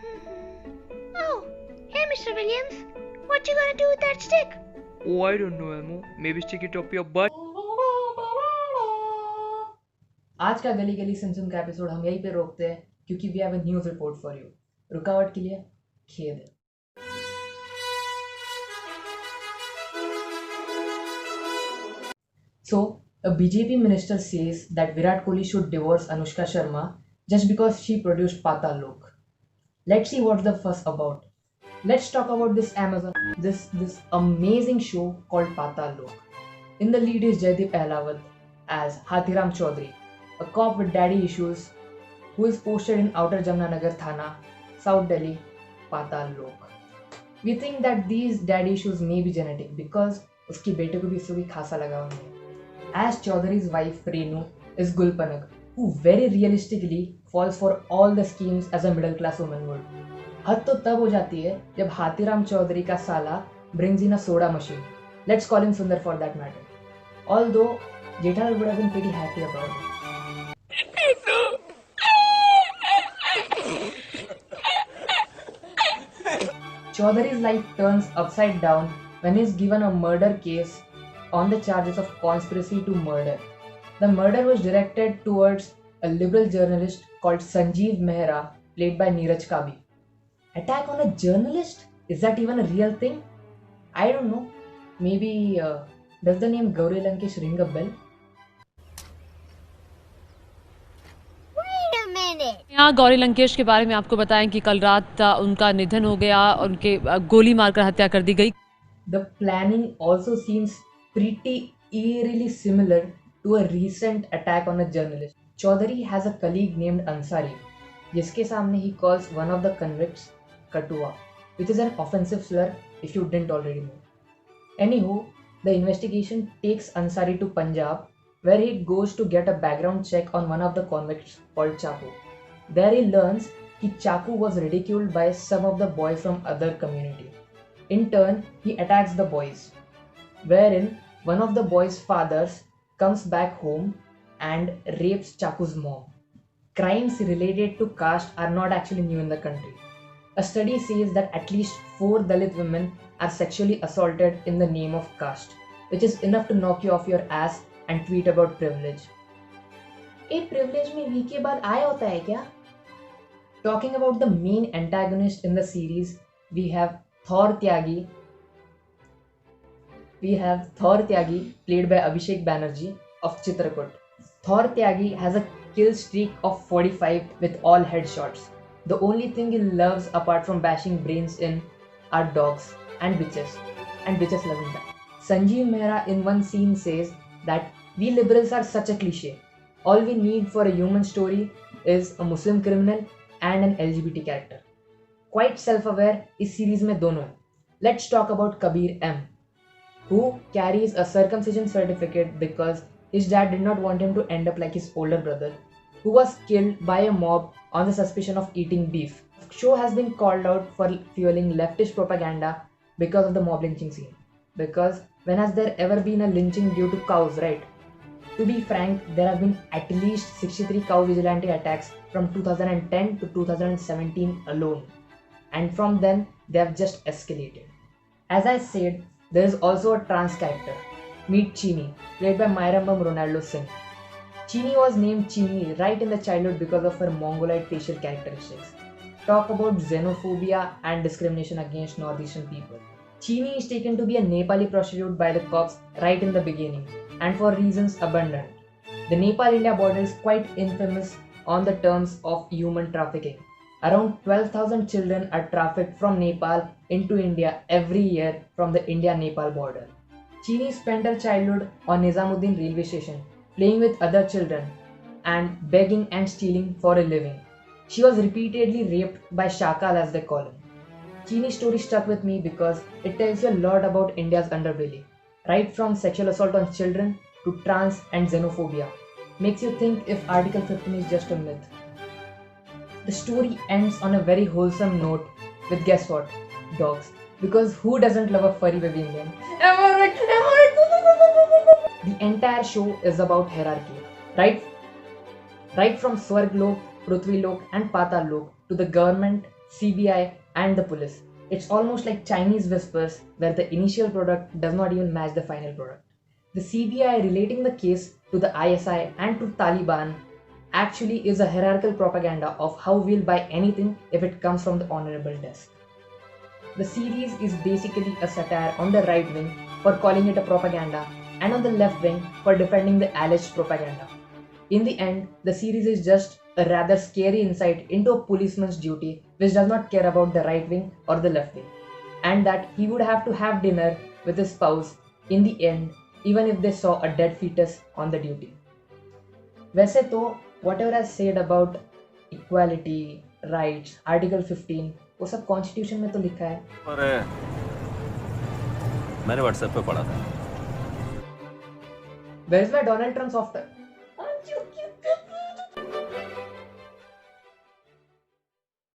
Oh, hey, Mr. Williams. What you gonna do with that stick? Oh, I don't know, Elmo. Maybe stick it up your butt. आज का गली गली सिमसिम का episode हम यहीं पे रोकते हैं क्योंकि we have a news report for you. रुकावट के लिए खेद है। So, a BJP minister says that Virat Kohli should divorce Anushka Sharma just because she produced Patal Lok. Let's see what's the fuss about. Let's talk about this amazing show called Patal Lok. In the lead is Jaideep Ahlawat as Hathiram Chaudhary, a cop with daddy issues who is posted in Outer Jamnanagar Thana, South Delhi, Patal Lok. We think that these daddy issues may be genetic because उसकी बेटे को भी इससे कोई खासा लगाव नहीं है. As Chaudhary's wife Renu is Gulpanag, who very realistically falls for all the schemes as a middle class woman would. हद तो तब हो जाती है जब हाथीराम चौधरी का साला brings in a soda machine. Let's call him Sundar for that matter. Although Jethalal would have been pretty happy about it. Chaudhary's life turns upside down when he is given a murder case on the charges of conspiracy to murder. The murder was directed towards a liberal journalist called Sanjeev Mehra, played by Neeraj Kabi. Attack on a journalist? Is that even a real thing? I don't know. Maybe does the name Gauri Lankesh ring a bell? Wait a minute. यहाँ गौरी लंकेश के बारे में आपको बताएं कि कल रात उनका निधन हो गया और उनके गोली मारकर हत्या कर दी गई। The planning also seems pretty eerily similar to a recent attack on a journalist. Chaudhary has a colleague named Ansari, जिसके सामने he calls one of the convicts Katua, which is an offensive slur if you didn't already know. Anywho, the investigation takes Ansari to Punjab, where he goes to get a background check on one of the convicts called Chaku. There he learns that Chaku was ridiculed by some of the boys from other community. In turn, he attacks the boys, wherein one of the boys' fathers comes back home and rapes Chaku's mom. Crimes related to caste are not actually new in the country. A study says that at least 4 Dalit women are sexually assaulted in the name of caste, which is enough to knock you off your ass and tweet about privilege. A privilege में V के बाद I होता है क्या? Talking about the main antagonist in the series, we have Thor Tyagi. Played by Abhishek Banerjee of Chitrakoot. Thor Tyagi has a kill streak of 45 with all headshots. The only thing he loves apart from bashing brains in are dogs and bitches. And bitches love him back. Sanjeev Mehra in one scene says that we liberals are such a cliche. All we need for a human story is a Muslim criminal and an LGBT character. Quite self-aware इस series में दोनों हैं. Let's talk about Kabir M, who carries a circumcision certificate because his dad did not want him to end up like his older brother, who was killed by a mob on the suspicion of eating beef. The show has been called out for fueling leftist propaganda because of the mob lynching scene. Because when has there ever been a lynching due to cows, right? To be frank, there have been at least 63 cow vigilante attacks from 2010 to 2017 alone. And from then, they have just escalated. As I said, there is also a trans character. Meet Chini, played by Mairambam Ronaldo Singh. Chini was named Chini right in the childhood because of her mongoloid facial characteristics. Talk about xenophobia and discrimination against northeastern people. Chini is taken to be a Nepali prostitute by the cops right in the beginning, and for reasons abundant. The Nepal-India border is quite infamous on the terms of human trafficking. Around 12,000 children are trafficked from Nepal into India every year from the India-Nepal border. Chini spent her childhood on Nizamuddin railway station, playing with other children and begging and stealing for a living. She was repeatedly raped by Shakal as they call him. Chini's story stuck with me because it tells you a lot about India's underbelly, right from sexual assault on children to trans and xenophobia. Makes you think if Article 15 is just a myth. The story ends on a very wholesome note with guess what? Dogs. Because who doesn't love a furry baby Indian? The entire show is about hierarchy. Right from Swarglok, Prithvilok and Patalok to the government CBI, and the police. It's almost like Chinese whispers where the initial product does not even match the final product. The CBI relating the case to the ISI and to Taliban actually is a hierarchical propaganda of how we'll buy anything if it comes from the honorable desk. The series is basically a satire on the right wing for calling it a propaganda and on the left wing for defending the alleged propaganda. In the end, the series is just a rather scary insight into a policeman's duty which does not care about the right wing or the left wing, and that he would have to have dinner with his spouse in the end even if they saw a dead fetus on the duty. वैसे तो whatever I said about equality, rights, Article 15 वो सब constitution में तो लिखा है. अरे मैंने व्हाट्सएप पे पढ़ा था. Where's my Donald Trump software? Aren't you